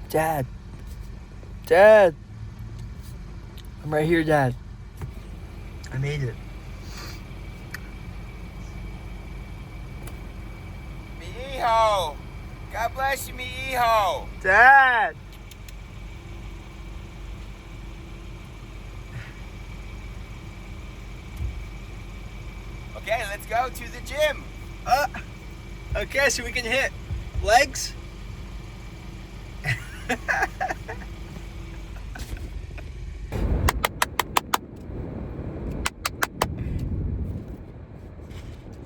Dad. Dad. I'm right here, Dad. I made it. Mi-hijo. God bless you, mi-hijo. Dad. Okay, let's go to the gym. Okay, so we can hit legs.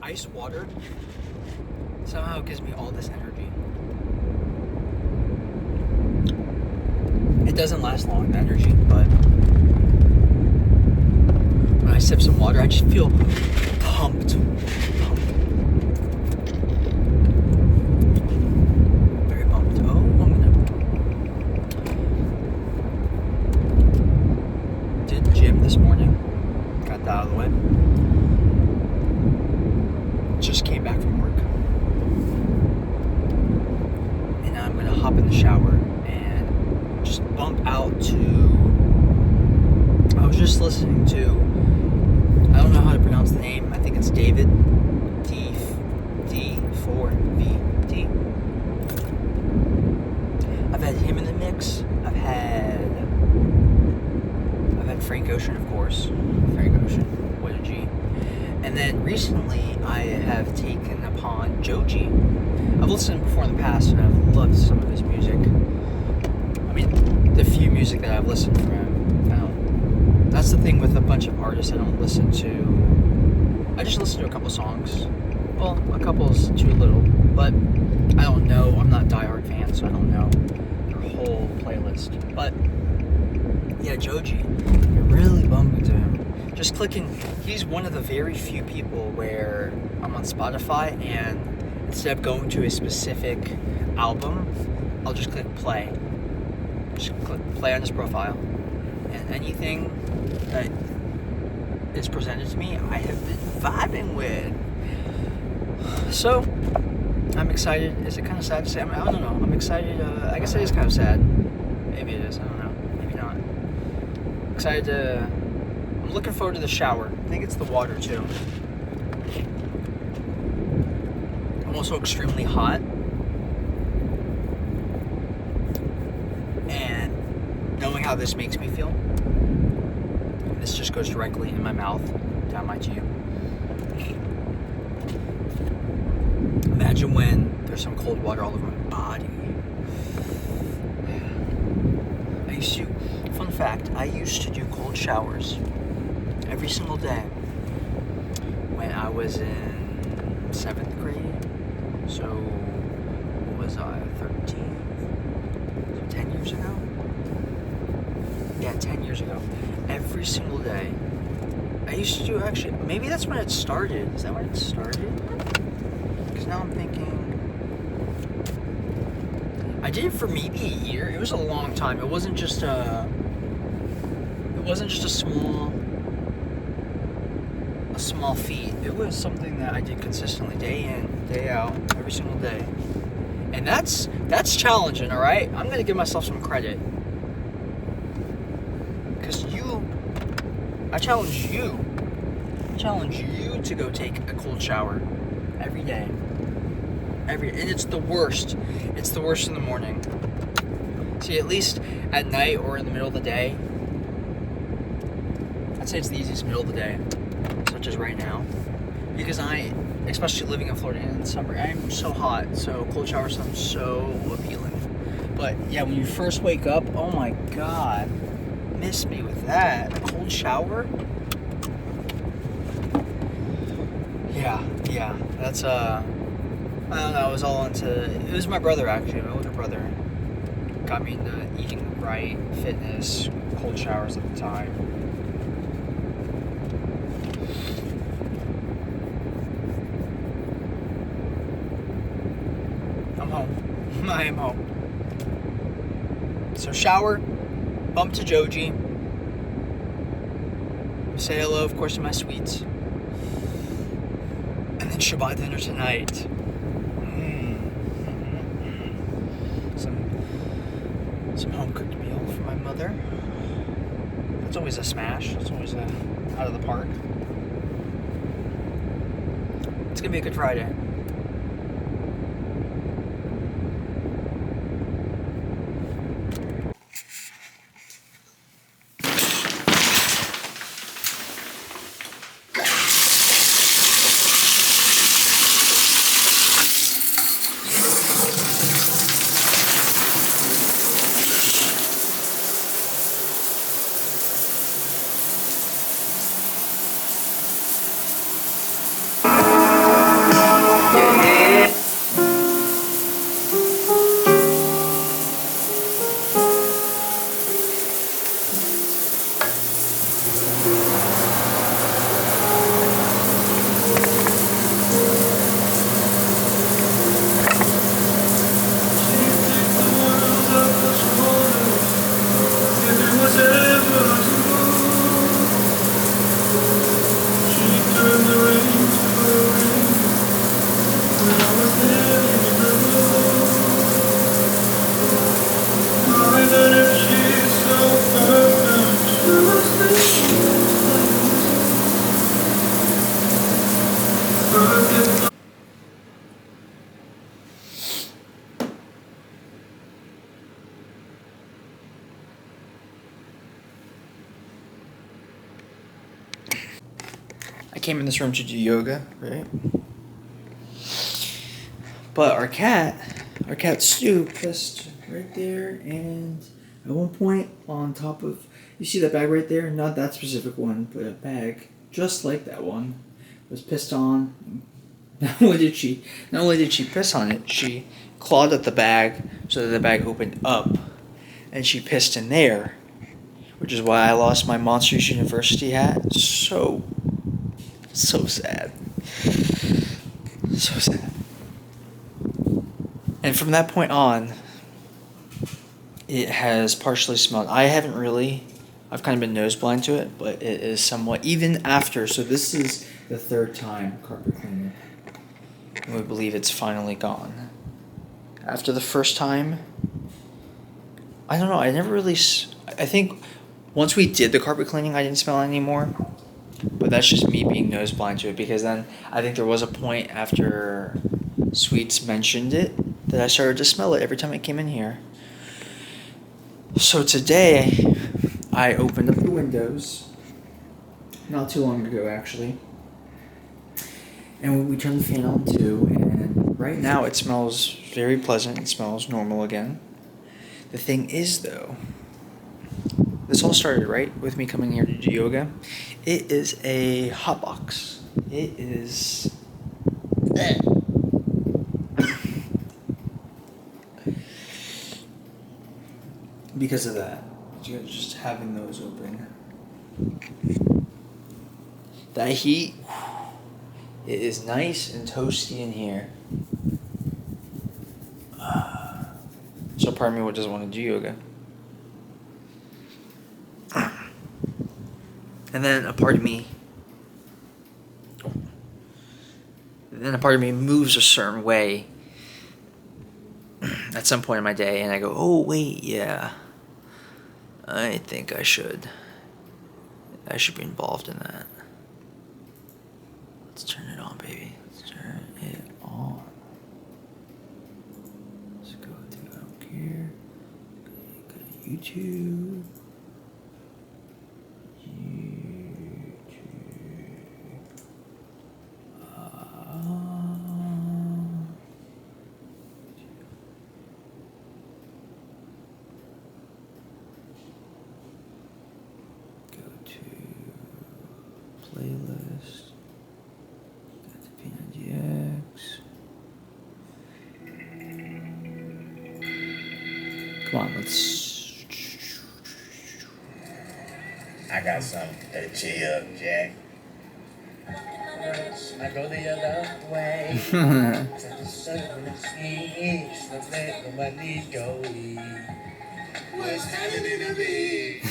Ice water somehow gives me all this energy. It doesn't last long, the energy, but when I sip some water, I just feel pumped. Very pumped. Oh, did the gym this morning. Got that out of the way. Just came back from work. And now I'm going to hop in the shower and just bump out to... I was just listening to... I don't know how to pronounce the name. I think it's David. D4VD. I've had him in the mix. I've had Frank Ocean, of course. Frank Ocean. What a G. And then recently, I have taken upon Joji. I've listened before in the past, and I've loved some of his music. I mean, the few music that I've listened from him. That's the thing with a bunch of artists I don't listen to. I just listen to a couple songs. Well, a couple's too little, but I don't know. I'm not a diehard fan, so I don't know their whole playlist. But yeah, Joji, it really bummed me to him. Just clicking, he's one of the very few people where I'm on Spotify and instead of going to a specific album, I'll just click play. Just click play on his profile. And anything that is presented to me, I have been vibing with. So, I'm excited. Is it kind of sad to say? I don't know. I'm excited. I guess it is kind of sad. Maybe it is. I don't know. Maybe not. Excited to... I'm looking forward to the shower. I think it's the water too. I'm also extremely hot. And knowing how this makes me feel, this just goes directly in my mouth, down my tube. Imagine when there's some cold water all over my body. Fun fact, I used to do cold showers every single day when I was in 7th grade. So, what was I, 13? So 10 years ago? Yeah, 10 years ago. Every single day. I used to do, actually, maybe that's when it started. Is that when it started? Because now I'm thinking... I did it for maybe a year. It was a long time. It wasn't just a small feat. It was something that I did consistently, day in, day out, every single day. And that's challenging, all right? I'm going to give myself some credit. Because I challenge you to go take a cold shower every day. And it's the worst. It's the worst in the morning. See, at least at night or in the middle of the day, I'd say it's the easiest middle of the day, such as right now. Because especially living in Florida in the summer, I'm so hot, so cold shower sounds so appealing. But yeah, when you first wake up, oh my God, miss me with that. A cold shower? Yeah, that's I don't know, I was all into, it was my brother actually, my older brother, got me into eating right, fitness, cold showers at the time. I'm home. I am home. So shower, bump to Joji, say hello, of course, to my sweets, and then Shabbat dinner tonight. out there. It's always a smash. It's always out of the park. It's gonna be a good Friday. I came in this room to do yoga, right? But our cat Stu, pissed right there, and at one point on top of, you see that bag right there? Not that specific one, but a bag just like that one was pissed on. Not only did she piss on it, she clawed at the bag so that the bag opened up, and she pissed in there, which is why I lost my Monsters University hat. So sad. So sad. And from that point on, it has partially smelled. I've kind of been nose blind to it, but it is somewhat, even after, so this is the third time carpet cleaning. And we believe it's finally gone. After the first time, I don't know, I think once we did the carpet cleaning, I didn't smell it anymore. But that's just me being nose blind to it, because then I think there was a point after Sweets mentioned it that I started to smell it every time I came in here. So today, I opened up the windows, not too long ago actually, and we turned the fan on too, and right now it smells very pleasant, it smells normal again. The thing is though, this all started, right, with me coming here to do yoga. It is a hot box. It is... because of that. Just having those open. That heat, it is nice and toasty in here. So part of me doesn't want to do yoga. And then a part of me moves a certain way at some point in my day, and I go, oh wait, yeah, I think I should be involved in that. Let's turn it on, baby. Let's turn it on. Let's go to out here. Go to YouTube. Playlist. Got the P90X. Come on, let's. I got something to cheer up, Jack. I go the other way. What's happening to me?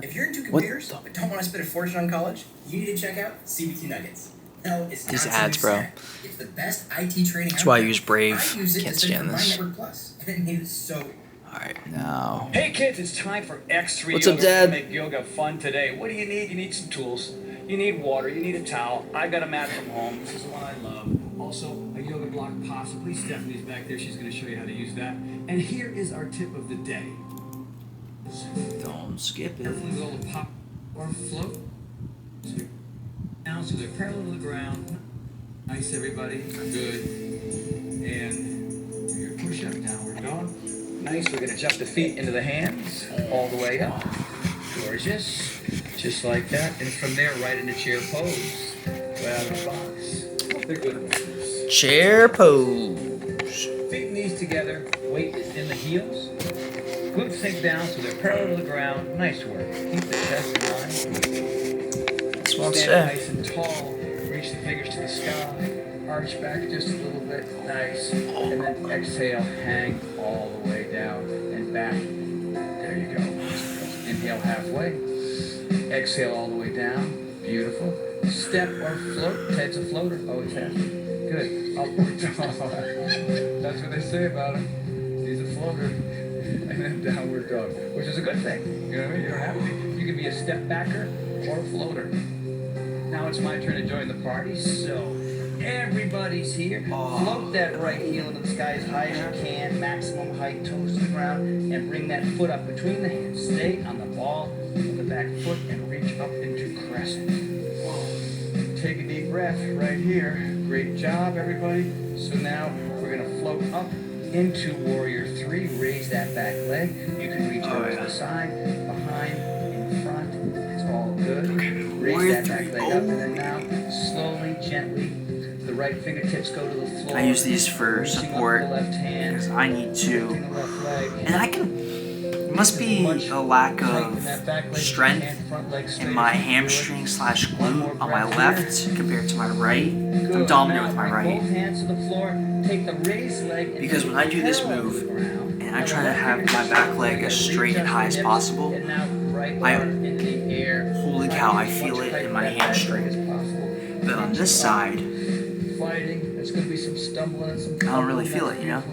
If you're into computers but don't want to spend a fortune on college, you need to check out CBT Nuggets. No, it's these not ads, bro. It's the best IT training. That's why I use Brave. I use it Can't to study stand for this. My Network Plus, and it is so Alright, now. Hey kids, it's time for X3 What's yoga up, Dad? to make yoga fun today. What do you need? You need some tools. You need water. You need a towel. I got a mat from home. This is the one I love. Also, a yoga block possibly. Stephanie's back there. She's going to show you how to use that. And here is our tip of the day. Don't skip it. Carefully roll a pop or float. Down so they're parallel to the ground. Nice, everybody. Good. And do your push-up, downward dog. Nice. We're going to jump the feet into the hands all the way up. Gorgeous. Just like that. And from there, right into chair pose. Right out of the box. They're good ones. Chair pose. Feet and knees together. Weight is in the heels. Glutes sink down so they're parallel to the ground. Nice work. Keep the chest in line. That's one Stand step. nice and tall. Reach the fingers to the sky. Arch back just a little bit. Nice. And then exhale. Hang all the way down and back. There you go. Inhale halfway. Exhale all the way down. Beautiful. Step or float. Ted's a floater. Always has. Good. Upward dog. That's what they say about him. He's a floater. And then downward dog, which is a good thing. You know what I mean? You don't have to be. You can be a step backer or a floater. Now it's my turn to join the party. So everybody's here. Float that right heel into the sky as high as you can. Maximum height, toes to the ground, and bring that foot up between the hands. Stay on the ball of the back foot and reach up into crescent. Take a deep breath right here. Great job, everybody. So now we're gonna float up into Warrior 3. Raise that back leg. You can reach over to the side, behind, in front. It's all good. Raise Warrior that back 3. leg up, and then now slowly, gently, the right fingertips go to the floor. I use these for Reaching up support the left hand, because I need lifting to. the left leg. And I can. It must be a lack of strength in my hamstring / glute on my left compared to my right. I'm dominant with my right. Because when I do this move and I try to have my back leg as straight and high as possible, holy cow, I feel it in my hamstring. But on this side, I don't really feel it, you know?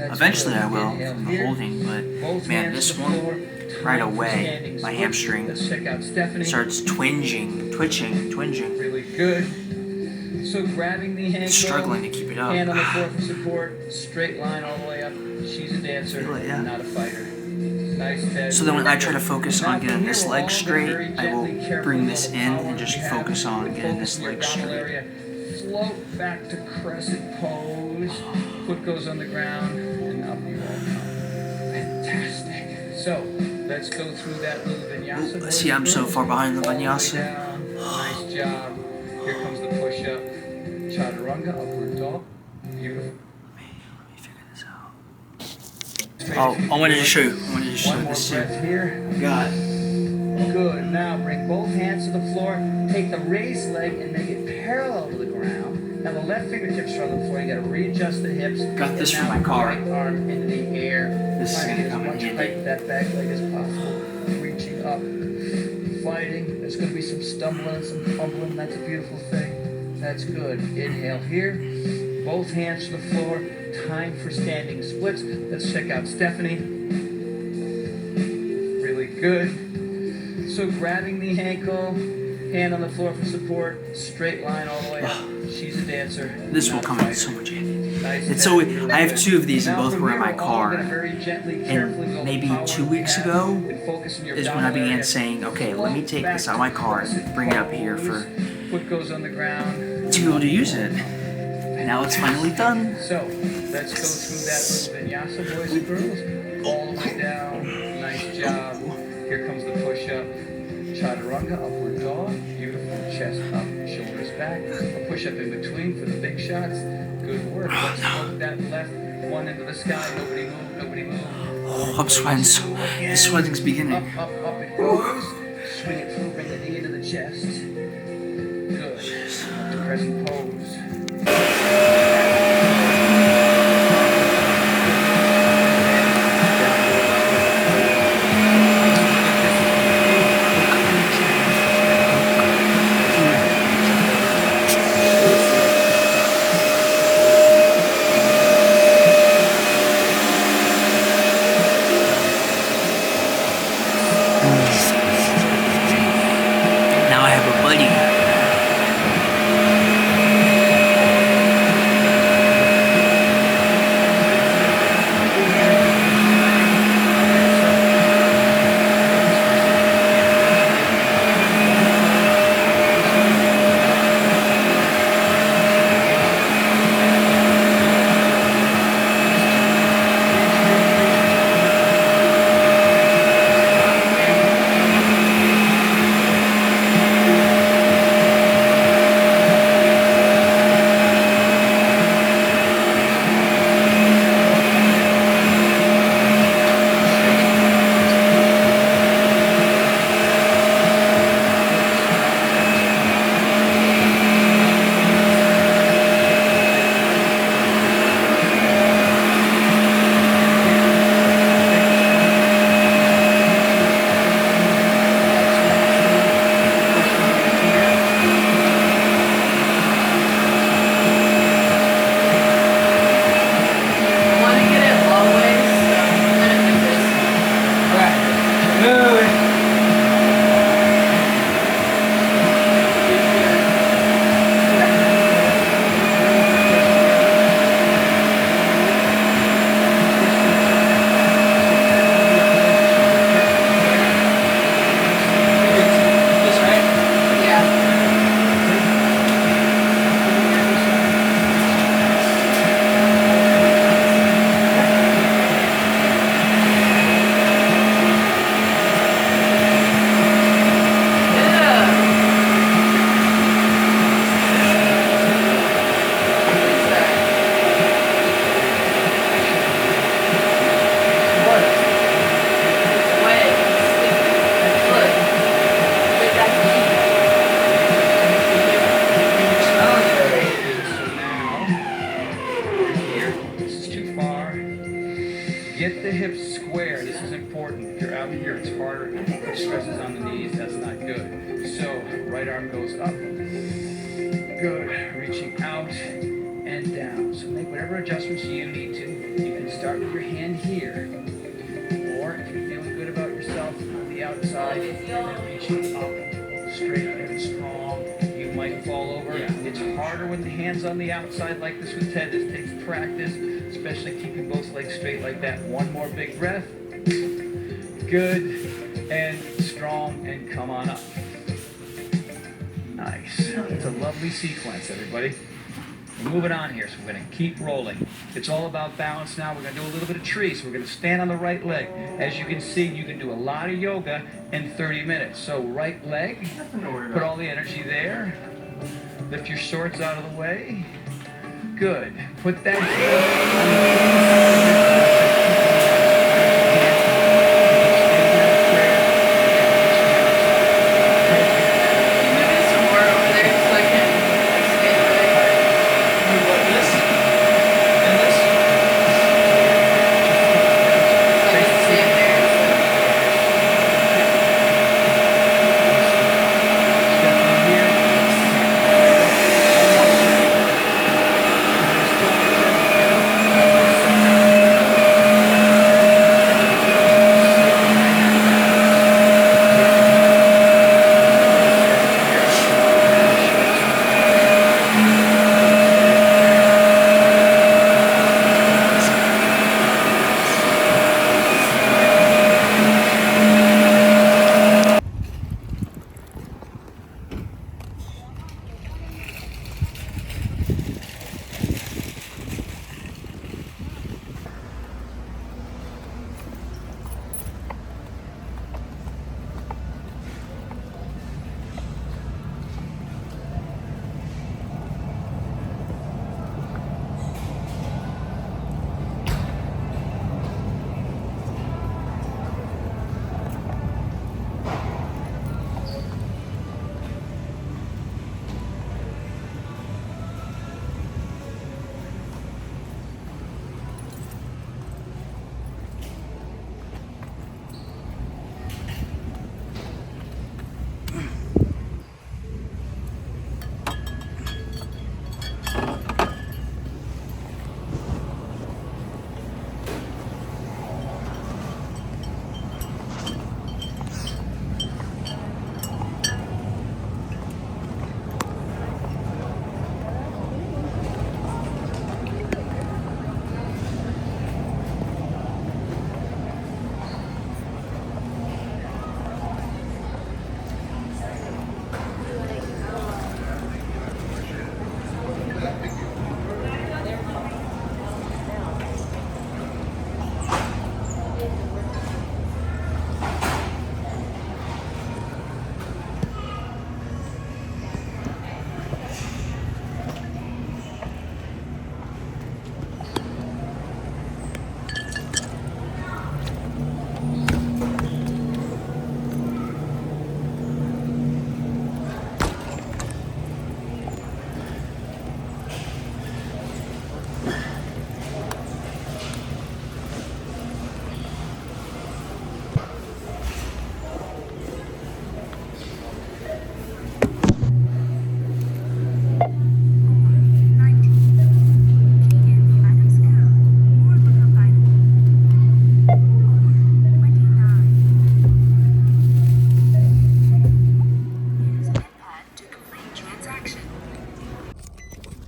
Eventually I will, from the holding, but man, this one, right away, my hamstring starts twitching. Really good. So grabbing the ankle, Struggling to keep it up. hand on the floor for support, straight line all the way up. She's a dancer, Feel it, yeah. not a fighter. Nice, Ted. So then when I try to focus on getting this leg straight, I will bring this in and just focus on getting this leg straight. Float back to crescent pose. Foot goes on the ground and up you all come. Fantastic. So let's go through that little vinyasa. Ooh, see, I'm so far behind the vinyasa. Nice job. Here comes the push-up. Chaturanga, upward dog. Beautiful. Let me figure this out. Oh, I wanted to show you. I wanted to show One more this too. breath here. Got Good. Now bring both hands to the floor. Take the raised leg and make it parallel to the ground. Now the left fingertips are on the floor. You got to readjust the hips. Got this And from now my car. Right arm into the air. This is Trying to gonna get come in as much handy. height with that back leg as possible. Reaching up, fighting. There's going to be some stumbling and some fumbling. That's a beautiful thing. That's good. Inhale here. Both hands to the floor. Time for standing splits. Let's check out Stephanie. Really good. So grabbing the ankle, hand on the floor for support, straight line all the way up. She's a dancer. This will not a come in fighter. so much handy. Nice. It's so I have two of these and Now both from were in my here, we're all car. gonna very gently, carefully And build maybe power 2 and weeks pass ago and focus on your is when I abdominal began area. saying, okay, let me take Float this out of back my car and bring it up here for Foot goes on the ground. to be able to use it. Now it's finally done. So let's go through that little vinyasa, boys and girls. All the way down. Nice job. Here comes the push-up. Chaturanga, upward dog. Beautiful. Chest up, shoulders back. A push-up in between for the big shots. Good work. Let's float that left one into the sky. Nobody move. Nobody move. Oh, I'm sweating. The sweating's beginning. Up it goes. Swing it through. Bring the knee into the chest. Good. Up to crescent pose. Get the hips square. This is important. If you're out here, it's harder. It stresses on the knees. That's not good. So, right arm goes up. Good. Reaching out and down. So make whatever adjustments you need to. You can start with your hand here. Or if you're feeling good about yourself on the outside, and then reaching up, straight and strong. You might fall over. It's harder with the hands on the outside like this with Ted. This takes practice, especially keeping both legs straight like that. One more big breath. Good and strong, and come on up. Nice. It's a lovely sequence, everybody. We're moving on here, so we're going to keep rolling. It's all about balance now. We're going to do a little bit of tree, so we're going to stand on the right leg. As you can see, you can do a lot of yoga in 30 minutes. So right leg, put all the energy there. Lift your shorts out of the way. Good. Put that heel on the inside of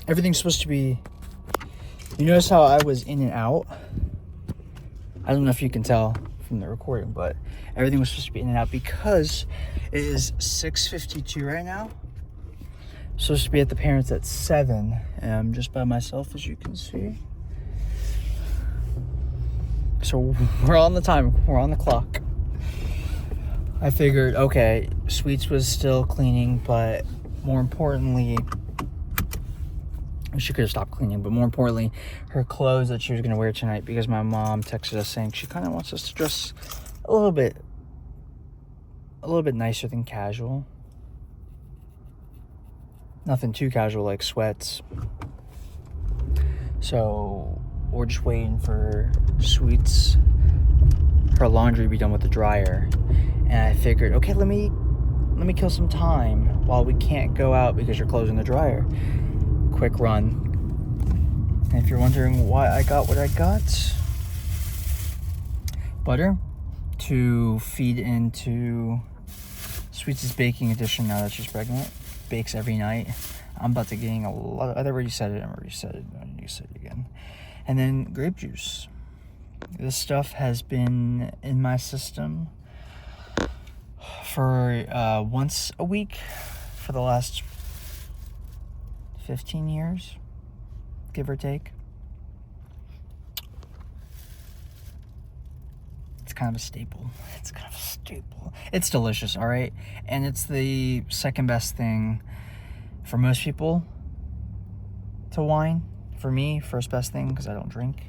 Everything's supposed to be... You notice how I was in and out? I don't know if you can tell from the recording, but everything was supposed to be in and out because it is 6:52 right now. I'm supposed to be at the parents at 7, and I'm just by myself, as you can see. So we're on the time, we're on the clock. I figured, okay, Sweets was still cleaning, but more importantly, she could have stopped cleaning, but more importantly, her clothes that she was going to wear tonight, because my mom texted us saying she kind of wants us to dress a little bit nicer than casual. Nothing too casual like sweats. So we're just waiting for Sweet's her laundry to be done with the dryer, and I figured, okay, let me kill some time while we can't go out because you're closing the dryer. Quick run. And if you're wondering why I got what I got, butter to feed into Sweets' baking edition now that she's pregnant. Bakes every night. I'm about to gain a lot. I already said it. I need to say it again. And then grape juice. This stuff has been in my system for once a week for the last 15 years, give or take. It's kind of a staple. It's delicious, all right? And it's the second best thing for most people to wine. For me, first best thing, because I don't drink.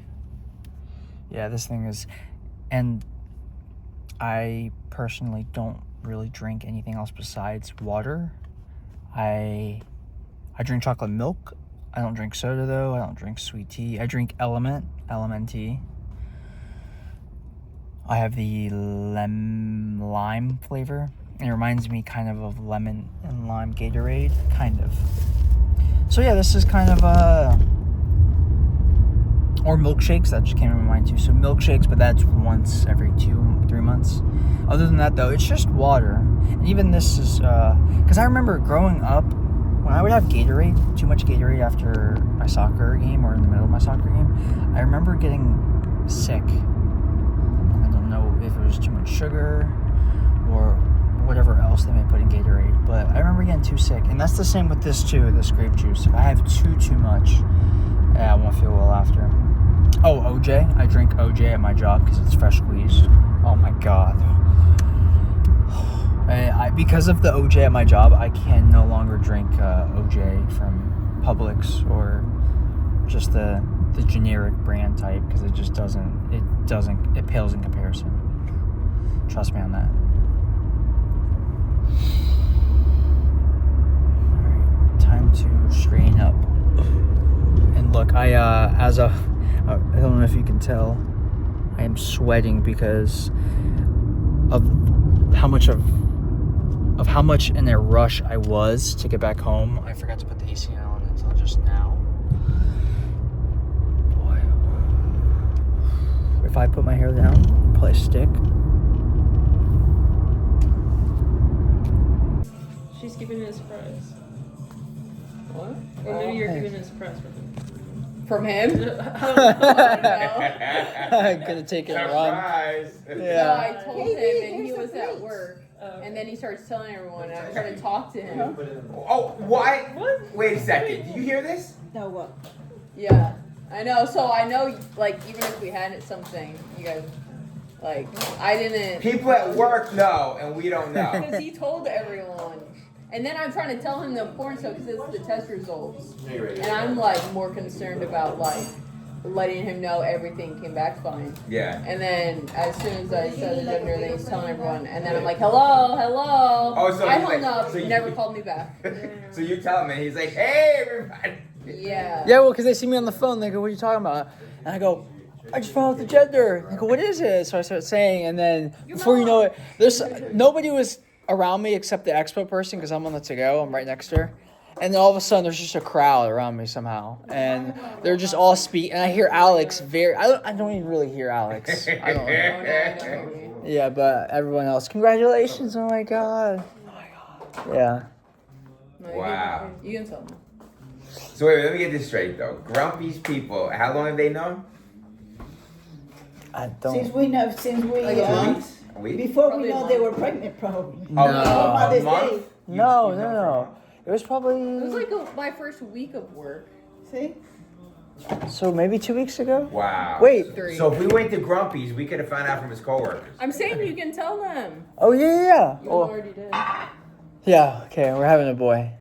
Yeah, this thing is... And I personally don't really drink anything else besides water. I drink chocolate milk. I don't drink soda, though. I don't drink sweet tea. I drink Element tea. I have the lime flavor. It reminds me kind of lemon and lime Gatorade, kind of. So yeah, this is kind of or milkshakes, that just came to my mind too. So milkshakes, but that's once every 2-3 months. Other than that, though, it's just water. And even this is, because I remember growing up, when I would have Gatorade, too much Gatorade after my soccer game or in the middle of my soccer game, I remember getting sick. I don't know if it was too much sugar or whatever else they may put in Gatorade, but I remember getting too sick. And that's the same with this too, this grape juice. If I have too much, I won't feel well after. Oh, OJ. I drink OJ at my job because it's fresh squeezed. Oh my god. Because of the OJ at my job, I can no longer drink OJ from Publix or just the generic brand type, because it pales in comparison. Trust me on that. Alright, time to straighten up. And look, I don't know if you can tell, I am sweating because of how much in a rush I was to get back home. I forgot to put the AC on until just now. Boy, if I put my hair down, it'll probably stick. She's giving it a surprise. What? Or maybe you're giving it a surprise for him. From him? I'm gonna take it and run. Surprise! No, Yeah. I told him and he was at work. And then he starts telling everyone and I tried to talk to him. Oh, why? Wait a second. Do you hear this? No, what? Yeah. I know, so I know, like, even if we had something, you guys, like, I didn't. People at work know, and we don't know. Because he told everyone. And then I'm trying to tell him the importance of, because it's the test results. And I'm, like, more concerned about, like, letting him know everything came back fine. Yeah. And then as soon as I said the gender, then he's telling everyone. And then I'm like, hello. Oh, so I he's hung like- up, so you- never called me back. So you tell him, and he's like, "Hey, everybody." Yeah. Yeah, well, because they see me on the phone, they go, "What are you talking about?" And I go, "I just found out the gender." They go, "What is it?" So I start saying, and then before you know it, nobody was around me except the expo person, because I'm on the to-go. I'm right next to her. And then all of a sudden, there's just a crowd around me somehow, and they're just all speaking. And I hear Alex I don't even really hear Alex. I don't. Yeah, but everyone else, congratulations! Oh my god. Yeah. No, Wow. You can tell them. So wait, let me get this straight though. Grumpy's people, how long have they known? I don't. Since we, Like 2 weeks? A week? before Probably we know a they month. were pregnant, probably. Oh, No. Mother's a month? Day. No. It was It probably was like my first week of work. See? so maybe 2 weeks ago. Wow. Wait. 3. So if we went to Grumpy's, we could have found out from his coworkers. I'm saying you can tell them. Oh yeah. You Oh, already did. yeah. Okay, we're having a boy.